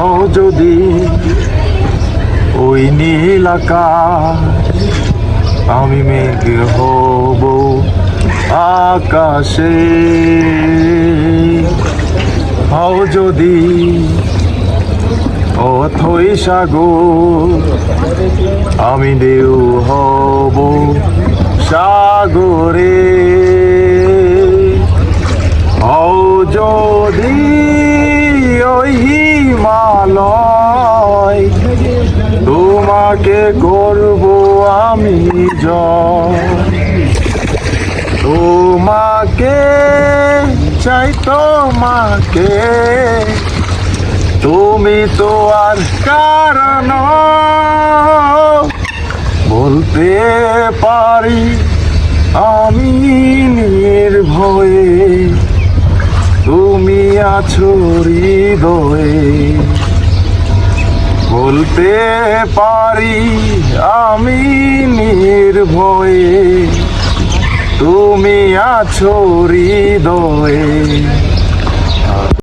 হও যদি ওই নীল আকাশ, আমি মেঘ হব আকাশে। হও যদি অথই সাগর, আমি ঢেউ হব সাগরে। হও যদি ওই হিমালয়, তোমাকে করব আমি জয়। তোমাকে চাই তোমাকে, তুমি তো আর কারণ বলতে পারি আমি নির্ভয়ে, তুমি আছো হৃদয়ে। বলতে পারি আমি নির্ভয়ে, তুমি আছো হৃদয়ে।